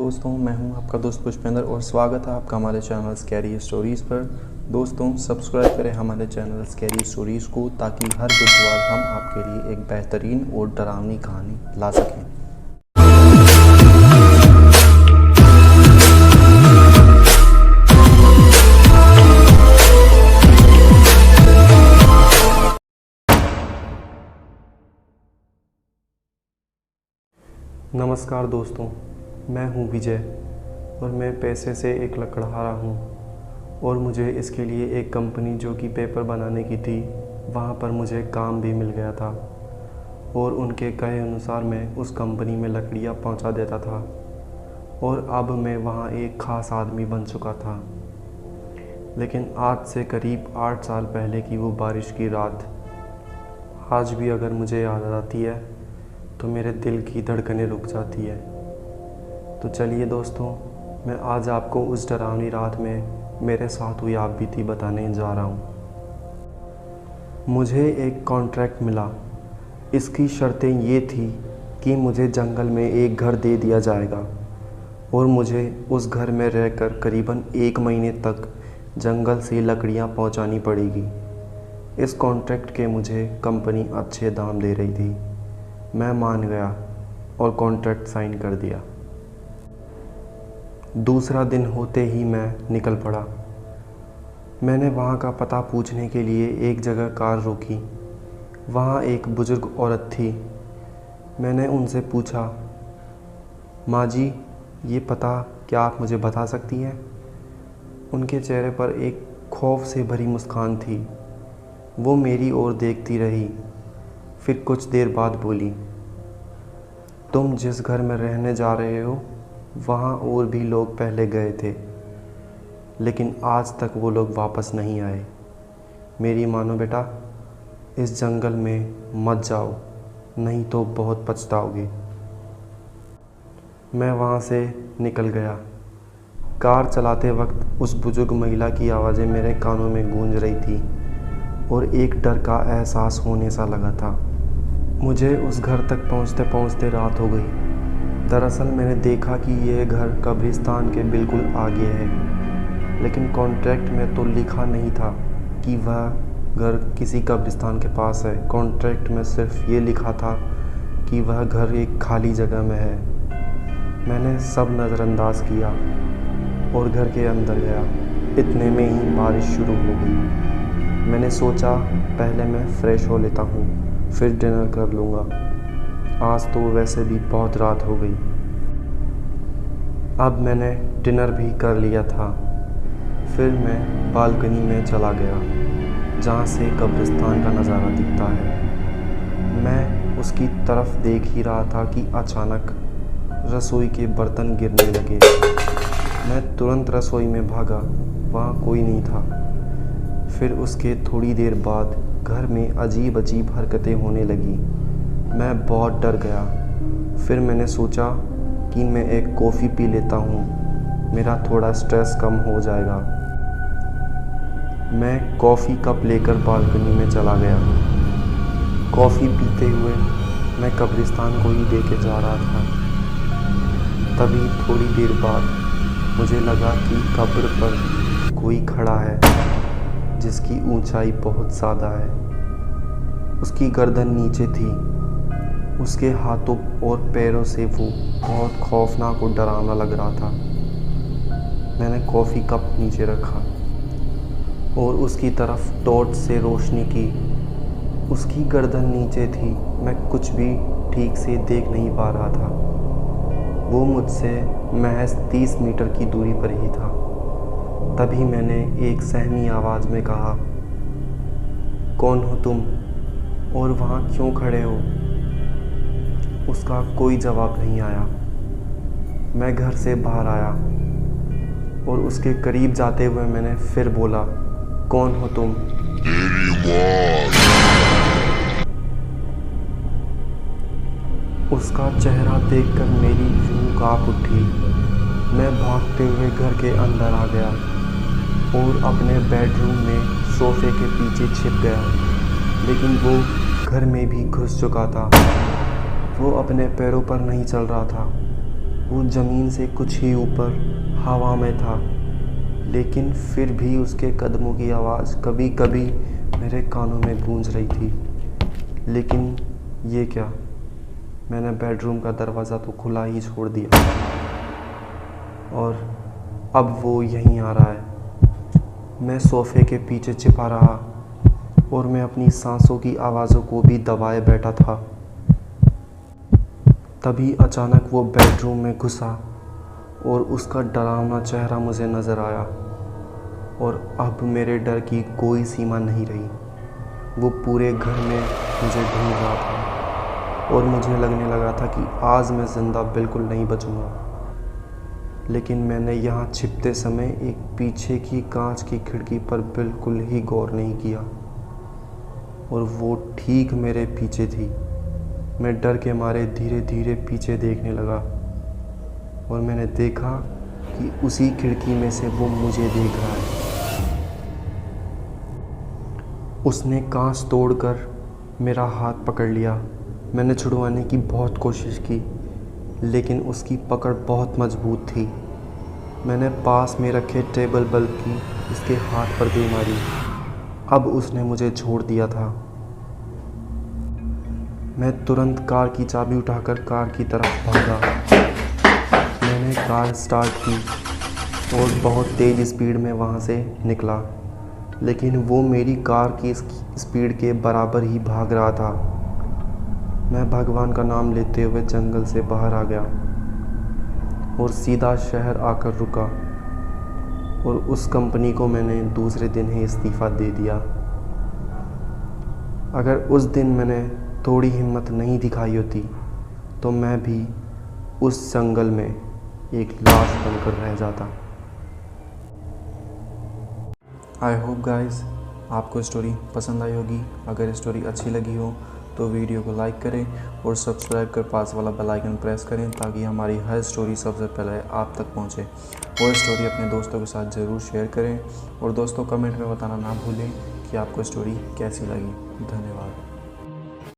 दोस्तों, मैं हूं आपका दोस्त पुष्पेंद्र और स्वागत है आपका हमारे चैनल स्कैरी स्टोरीज़ पर। दोस्तों, सब्सक्राइब करें हमारे चैनल स्कैरी स्टोरीज़ को ताकि हर बुधवार हम आपके लिए एक बेहतरीन और डरावनी कहानी ला सकें। नमस्कार दोस्तों, मैं हूं विजय और मैं पैसे से एक लकड़हारा हूं और मुझे इसके लिए एक कंपनी जो कि पेपर बनाने की थी वहां पर मुझे काम भी मिल गया था और उनके कहे अनुसार मैं उस कंपनी में लकड़ियां पहुंचा देता था और अब मैं वहां एक ख़ास आदमी बन चुका था। लेकिन आज से करीब 8 साल पहले की वो बारिश की रात आज भी अगर मुझे याद आती है तो मेरे दिल की धड़कनें रुक जाती है। तो चलिए दोस्तों, मैं आज आपको उस डरावनी रात में मेरे साथ हुई आप बीती बताने जा रहा हूँ। मुझे एक कॉन्ट्रैक्ट मिला। इसकी शर्तें ये थी कि मुझे जंगल में एक घर दे दिया जाएगा और मुझे उस घर में रहकर करीबन 1 महीने तक जंगल से लकड़ियाँ पहुँचानी पड़ेगी। इस कॉन्ट्रैक्ट के मुझे कंपनी अच्छे दाम दे रही थी। मैं मान गया और कॉन्ट्रैक्ट साइन कर दिया। दूसरा दिन होते ही मैं निकल पड़ा। मैंने वहाँ का पता पूछने के लिए एक जगह कार रोकी। वहाँ एक बुजुर्ग औरत थी। मैंने उनसे पूछा, माँ जी, ये पता क्या आप मुझे बता सकती हैं? उनके चेहरे पर एक खौफ से भरी मुस्कान थी। वो मेरी ओर देखती रही, फिर कुछ देर बाद बोली, तुम जिस घर में रहने जा रहे हो वहाँ और भी लोग पहले गए थे, लेकिन आज तक वो लोग वापस नहीं आए। मेरी मानो बेटा, इस जंगल में मत जाओ, नहीं तो बहुत पछताओगे। मैं वहाँ से निकल गया। कार चलाते वक्त उस बुजुर्ग महिला की आवाज़ें मेरे कानों में गूंज रही थी और एक डर का एहसास होने सा लगा था। मुझे उस घर तक पहुंचते पहुंचते रात हो गई। दरअसल मैंने देखा कि यह घर कब्रिस्तान के बिल्कुल आगे है, लेकिन कॉन्ट्रैक्ट में तो लिखा नहीं था कि वह घर किसी कब्रिस्तान के पास है। कॉन्ट्रैक्ट में सिर्फ ये लिखा था कि वह घर एक खाली जगह में है। मैंने सब नज़रअंदाज किया और घर के अंदर गया। इतने में ही बारिश शुरू हो गई। मैंने सोचा पहले मैं फ्रेश हो लेता हूँ, फिर डिनर कर लूँगा। आज तो वैसे भी बहुत रात हो गई। अब मैंने डिनर भी कर लिया था। फिर मैं बालकनी में चला गया जहाँ से कब्रिस्तान का नज़ारा दिखता है। मैं उसकी तरफ देख ही रहा था कि अचानक रसोई के बर्तन गिरने लगे। मैं तुरंत रसोई में भागा, वहाँ कोई नहीं था। फिर उसके थोड़ी देर बाद घर में अजीब अजीब हरकतें होने लगी। मैं बहुत डर गया। फिर मैंने सोचा कि मैं एक कॉफ़ी पी लेता हूँ, मेरा थोड़ा स्ट्रेस कम हो जाएगा। मैं कॉफ़ी कप लेकर बालकनी में चला गया। कॉफ़ी पीते हुए मैं कब्रिस्तान को ही देखे जा रहा था। तभी थोड़ी देर बाद मुझे लगा कि कब्र पर कोई खड़ा है जिसकी ऊंचाई बहुत ज़्यादा है। उसकी गर्दन नीचे थी। उसके हाथों और पैरों से वो बहुत खौफनाक और डरावना लग रहा था। मैंने कॉफ़ी कप नीचे रखा और उसकी तरफ टॉर्च से रोशनी की। उसकी गर्दन नीचे थी। मैं कुछ भी ठीक से देख नहीं पा रहा था। वो मुझसे महज 30 मीटर की दूरी पर ही था। तभी मैंने एक सहमी आवाज़ में कहा, कौन हो तुम और वहाँ क्यों खड़े हो? उसका कोई जवाब नहीं आया। मैं घर से बाहर आया और उसके करीब जाते हुए मैंने फिर बोला, कौन हो तुम? उसका चेहरा देखकर मेरी रूह कांप उठी। मैं भागते हुए घर के अंदर आ गया और अपने बेडरूम में सोफ़े के पीछे छिप गया, लेकिन वो घर में भी घुस चुका था। वो अपने पैरों पर नहीं चल रहा था। वो ज़मीन से कुछ ही ऊपर हवा में था, लेकिन फिर भी उसके कदमों की आवाज़ कभी कभी मेरे कानों में गूंज रही थी। लेकिन ये क्या, मैंने बेडरूम का दरवाज़ा तो खुला ही छोड़ दिया और अब वो यहीं आ रहा है। मैं सोफ़े के पीछे छिपा रहा और मैं अपनी सांसों की आवाज़ों को भी दबाए बैठा था। तभी अचानक वो बेडरूम में घुसा और उसका डरावना चेहरा मुझे नज़र आया और अब मेरे डर की कोई सीमा नहीं रही। वो पूरे घर में मुझे ढूंढ रहा था और मुझे लगने लगा था कि आज मैं ज़िंदा बिल्कुल नहीं बचूंगा। लेकिन मैंने यहाँ छिपते समय एक पीछे की कांच की खिड़की पर बिल्कुल ही गौर नहीं किया और वो ठीक मेरे पीछे थी। मैं डर के मारे धीरे धीरे पीछे देखने लगा और मैंने देखा कि उसी खिड़की में से वो मुझे देख रहा है। उसने कांच तोड़कर मेरा हाथ पकड़ लिया। मैंने छुड़वाने की बहुत कोशिश की, लेकिन उसकी पकड़ बहुत मजबूत थी। मैंने पास में रखे टेबल बल्ब की उसके हाथ पर दे मारी। अब उसने मुझे छोड़ दिया था। मैं तुरंत कार की चाबी उठाकर कार की तरफ भागा। मैंने कार स्टार्ट की और बहुत तेज़ स्पीड में वहाँ से निकला, लेकिन वो मेरी कार की स्पीड के बराबर ही भाग रहा था। मैं भगवान का नाम लेते हुए जंगल से बाहर आ गया और सीधा शहर आकर रुका और उस कंपनी को मैंने दूसरे दिन ही इस्तीफ़ा दे दिया। अगर उस दिन मैंने थोड़ी हिम्मत नहीं दिखाई होती तो मैं भी उस जंगल में एक लाश बनकर रह जाता। आई होप गाइस आपको स्टोरी पसंद आई होगी। अगर स्टोरी अच्छी लगी हो तो वीडियो को लाइक करें और सब्सक्राइब कर पास वाला बेल आइकन प्रेस करें ताकि हमारी हर स्टोरी सबसे पहले आप तक पहुंचे। और स्टोरी अपने दोस्तों के साथ ज़रूर शेयर करें और दोस्तों कमेंट में बताना ना भूलें कि आपको स्टोरी कैसी लगी। धन्यवाद।